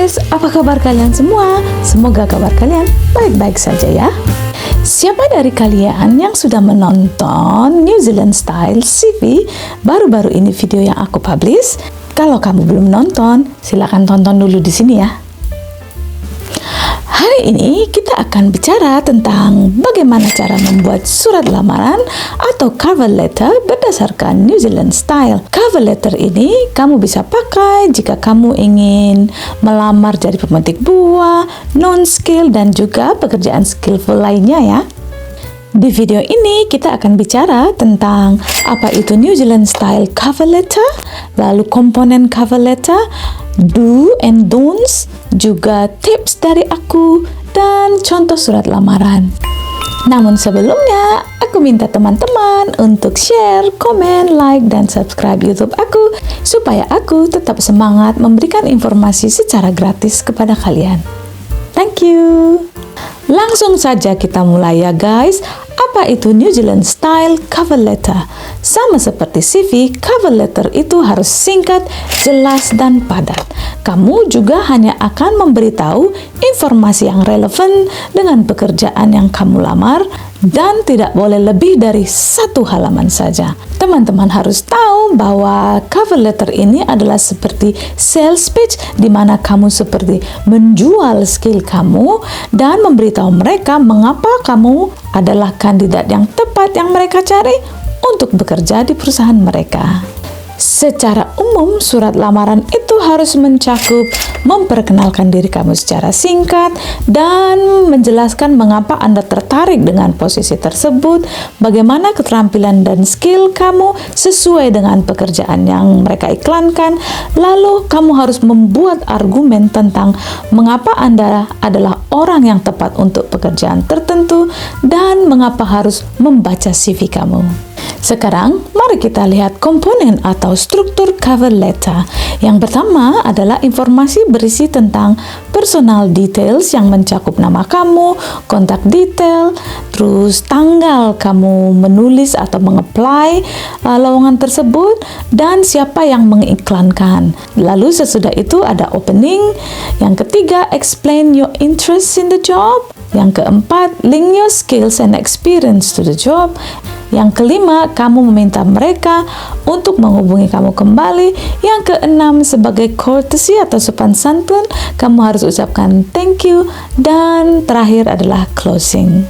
guys, apa kabar kalian semua? Semoga kabar kalian baik-baik saja ya. Siapa dari kalian yang sudah menonton New Zealand Style CV baru-baru ini, video yang aku publish? Kalau kamu belum nonton, silakan tonton dulu di sini ya. Hari ini kita akan bicara tentang bagaimana cara membuat surat lamaran atau cover letter berdasarkan New Zealand Style. Cover letter ini kamu bisa pakai jika kamu ingin melamar jadi pemetik buah, non-skill, dan juga pekerjaan skillful lainnya ya. Di video ini kita akan bicara tentang apa itu New Zealand Style cover letter, lalu komponen cover letter, do and don'ts, juga tips dari aku, dan contoh surat lamaran. Namun sebelumnya, aku minta teman-teman untuk share, komen, like, dan subscribe YouTube aku supaya aku tetap semangat memberikan informasi secara gratis kepada kalian. Thank you. Langsung saja kita mulai ya guys. Apa itu New Zealand Style cover letter? Sama seperti CV, cover letter itu harus singkat, jelas, dan padat. Kamu juga hanya akan memberitahu informasi yang relevan dengan pekerjaan yang kamu lamar dan tidak boleh lebih dari 1 halaman saja. Teman-teman harus tahu bahwa cover letter ini adalah seperti sales pitch, di mana kamu seperti menjual skill kamu dan memberitahu mereka mengapa kamu adalah kandidat yang tepat yang mereka cari untuk bekerja di perusahaan mereka. Secara umum, surat lamaran itu harus mencakup memperkenalkan diri kamu secara singkat dan menjelaskan mengapa Anda tertarik dengan posisi tersebut, bagaimana keterampilan dan skill kamu sesuai dengan pekerjaan yang mereka iklankan, lalu kamu harus membuat argumen tentang mengapa Anda adalah orang yang tepat untuk pekerjaan tertentu dan mengapa harus membaca CV kamu. Sekarang, mari kita lihat komponen atau struktur cover letter. Yang pertama adalah informasi berisi tentang personal details yang mencakup nama kamu, kontak detail, terus tanggal kamu menulis atau mengapply lowongan tersebut, dan siapa yang mengiklankan. Lalu sesudah itu ada opening. Yang ketiga, explain your interest in the job. Yang keempat, link your skills and experience to the job. Yang kelima, kamu meminta mereka untuk menghubungi kamu kembali. Yang keenam, sebagai courtesy atau sopan santun, kamu harus ucapkan thank you. Dan terakhir adalah closing.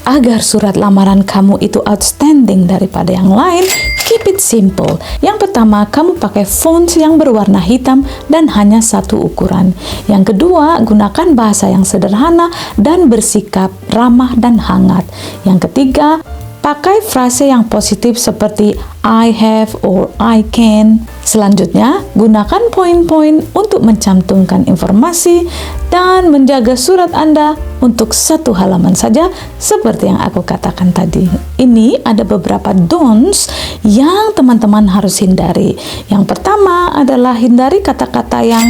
Agar surat lamaran kamu itu outstanding daripada yang lain, keep it simple. Yang pertama, kamu pakai font yang berwarna hitam dan hanya 1 ukuran. Yang kedua, gunakan bahasa yang sederhana dan bersikap ramah dan hangat. Yang ketiga, pakai frase yang positif seperti I have or I can. Selanjutnya, gunakan poin-poin untuk mencantumkan informasi dan menjaga surat Anda untuk 1 halaman saja seperti yang aku katakan tadi. Ini ada beberapa don'ts yang teman-teman harus hindari. Yang pertama adalah hindari kata-kata yang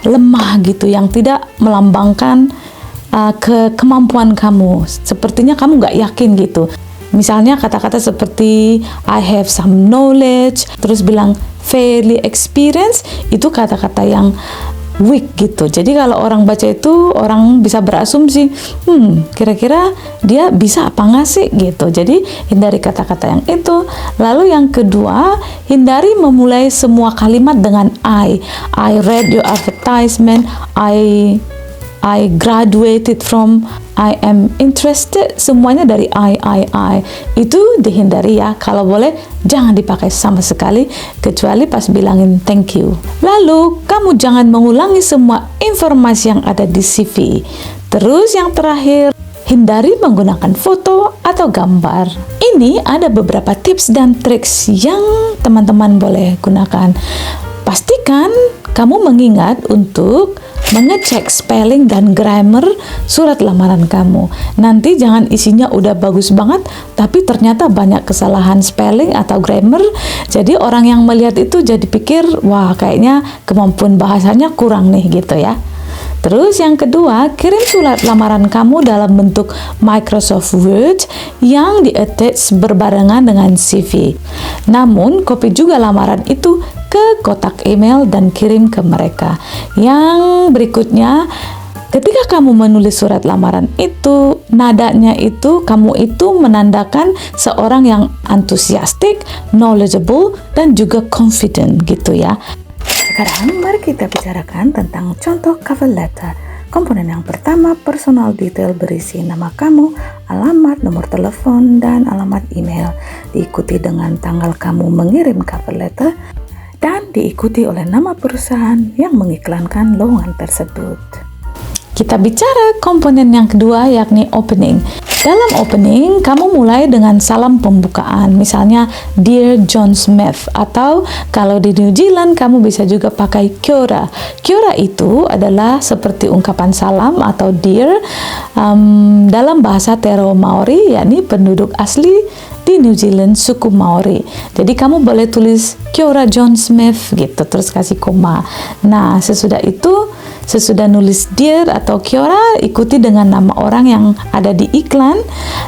lemah gitu, yang tidak melambangkan kemampuan kamu. Sepertinya kamu nggak yakin gitu. Misalnya kata-kata seperti I have some knowledge, terus bilang fairly experienced, itu kata-kata yang weak gitu. Jadi kalau orang baca itu, orang bisa berasumsi, kira-kira dia bisa apa nggak sih gitu. Jadi hindari kata-kata yang itu. Lalu yang kedua, hindari memulai semua kalimat dengan I read your advertisement, I graduated from, I am interested, semuanya dari I. Itu dihindari ya. Kalau boleh jangan dipakai sama sekali, kecuali pas bilangin thank you. Lalu kamu jangan mengulangi semua informasi yang ada di CV. Terus yang terakhir, hindari menggunakan foto atau gambar. Ini ada beberapa tips dan triks yang teman-teman boleh gunakan. Pastikan kamu mengingat untuk mengecek spelling dan grammar surat lamaran kamu. Nanti jangan isinya udah bagus banget, tapi ternyata banyak kesalahan spelling atau grammar. Jadi orang yang melihat itu jadi pikir, wah kayaknya kemampuan bahasanya kurang nih gitu ya. Terus yang kedua, kirim surat lamaran kamu dalam bentuk Microsoft Word yang di-attach berbarengan dengan CV. Namun, copy juga lamaran itu ke kotak email dan kirim ke mereka. Yang berikutnya, ketika kamu menulis surat lamaran itu, nadanya itu, kamu itu menandakan seorang yang antusiastik, knowledgeable, dan juga confident gitu ya. Sekarang mari kita bicarakan tentang contoh cover letter. Komponen yang pertama, personal detail berisi nama kamu, alamat, nomor telepon, dan alamat email. Diikuti dengan tanggal kamu mengirim cover letter, dan diikuti oleh nama perusahaan yang mengiklankan lowongan tersebut. Kita bicara komponen yang kedua, yakni opening. Dalam opening, kamu mulai dengan salam pembukaan, misalnya Dear John Smith, atau kalau di New Zealand kamu bisa juga pakai kia ora. Kia ora itu adalah seperti ungkapan salam atau dear dalam bahasa Tero Maori, yakni penduduk asli di New Zealand suku Maori. Jadi kamu boleh tulis kia ora John Smith gitu, terus kasih koma. Nah, sesudah nulis dear atau kia ora, ikuti dengan nama orang yang ada di iklan.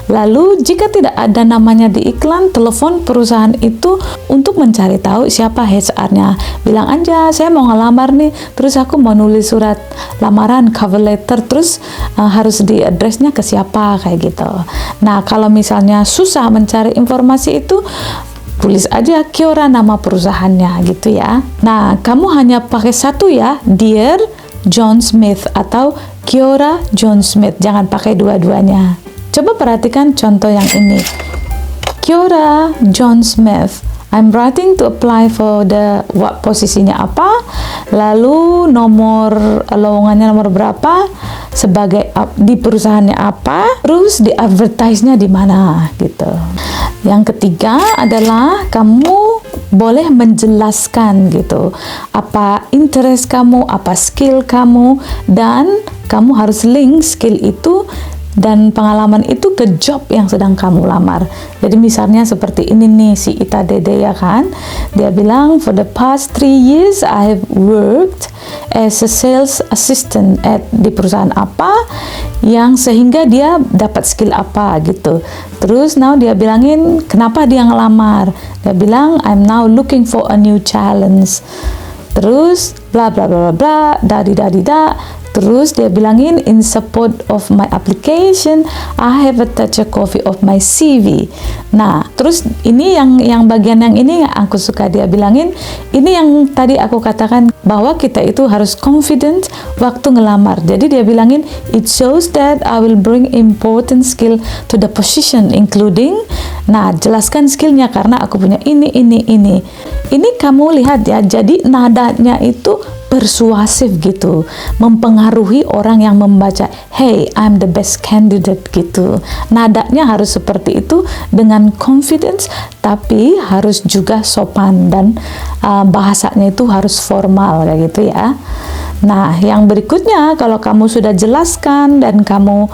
Lalu jika tidak ada namanya di iklan, telepon perusahaan itu untuk mencari tahu siapa HR-nya. Bilang aja, saya mau ngelamar nih, terus aku mau nulis surat lamaran, cover letter, terus harus di address-nya ke siapa, kayak gitu. Nah, kalau misalnya susah mencari informasi itu, tulis aja kia ora nama perusahaannya gitu ya. Nah, kamu hanya pakai satu ya, Dear John Smith atau kia ora John Smith, jangan pakai dua-duanya. Coba perhatikan contoh yang ini. Kia ora John Smith, I'm writing to apply for posisinya apa, lalu nomor lowongannya nomor berapa, sebagai di perusahaannya apa, terus di advertise-nya di mana gitu. Yang ketiga adalah kamu boleh menjelaskan gitu apa interest kamu, apa skill kamu, dan kamu harus link skill itu dan pengalaman itu ke job yang sedang kamu lamar. Jadi misalnya seperti ini nih, si Ita Dede ya kan, dia bilang for the past 3 years I have worked as a sales assistant di perusahaan apa, yang sehingga dia dapat skill apa gitu. Terus now dia bilangin kenapa dia ngelamar, dia bilang I'm now looking for a new challenge, terus bla bla bla bla da. Terus dia bilangin in support of my application I have attached a copy of my CV. Nah, terus ini yang bagian yang ini aku suka, dia bilangin ini yang tadi aku katakan bahwa kita itu harus confident waktu ngelamar. Jadi dia bilangin it shows that I will bring important skill to the position including, nah jelaskan skillnya karena aku punya ini. Ini kamu lihat ya, jadi nadanya itu persuasif gitu, mempengaruhi orang yang membaca, hey I'm the best candidate gitu. Nadanya harus seperti itu dengan confidence, tapi harus juga sopan dan bahasanya itu harus formal kayak gitu ya. Nah, yang berikutnya kalau kamu sudah jelaskan dan kamu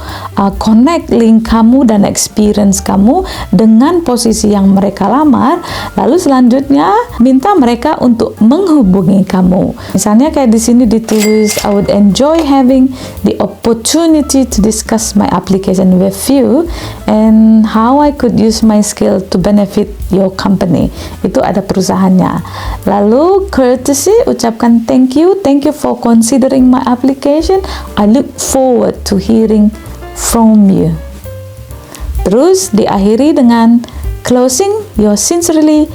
connect link kamu dan experience kamu dengan posisi yang mereka lamar, lalu selanjutnya minta mereka untuk menghubungi kamu. Misalnya kayak di sini ditulis I would enjoy having the opportunity to discuss my application with you and how I could use my skill to benefit your company. Itu ada perusahaannya. Lalu courtesy, ucapkan thank you for considering my application. I look forward to hearing from you. Terus diakhiri dengan closing, yours sincerely,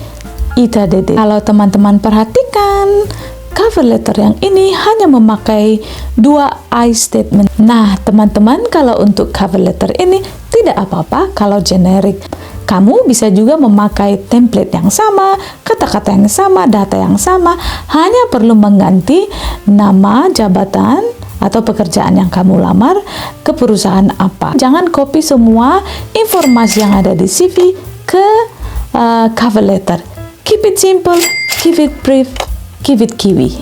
Ita Dede. Kalau teman-teman perhatikan, cover letter yang ini hanya memakai 2 I statement. Nah, teman-teman, kalau untuk cover letter ini tidak apa-apa kalau generik. Kamu bisa juga memakai template yang sama, kata-kata yang sama, data yang sama, hanya perlu mengganti nama, jabatan, atau pekerjaan yang kamu lamar ke perusahaan apa. Jangan copy semua informasi yang ada di CV ke cover letter. Keep it simple, keep it brief, keep it kiwi.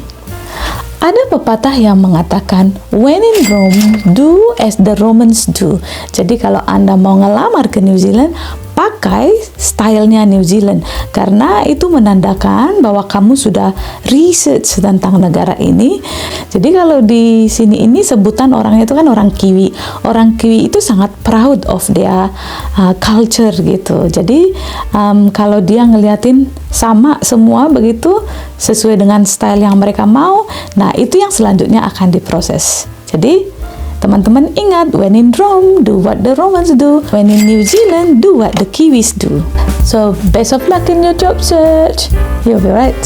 Ada pepatah yang mengatakan, when in Rome, do as the Romans do. Jadi kalau Anda mau ngelamar ke New Zealand, pakai stylenya New Zealand. Karena itu menandakan bahwa kamu sudah research tentang negara ini. Jadi kalau di sini ini sebutan orangnya itu kan orang Kiwi. Orang Kiwi itu sangat proud of their culture gitu. Jadi kalau dia ngeliatin sama semua begitu sesuai dengan style yang mereka mau, nah itu yang selanjutnya akan diproses. Jadi teman-teman ingat, when in Rome, do what the Romans do. When in New Zealand, do what the Kiwis do. So best of luck in your job search. You'll be right.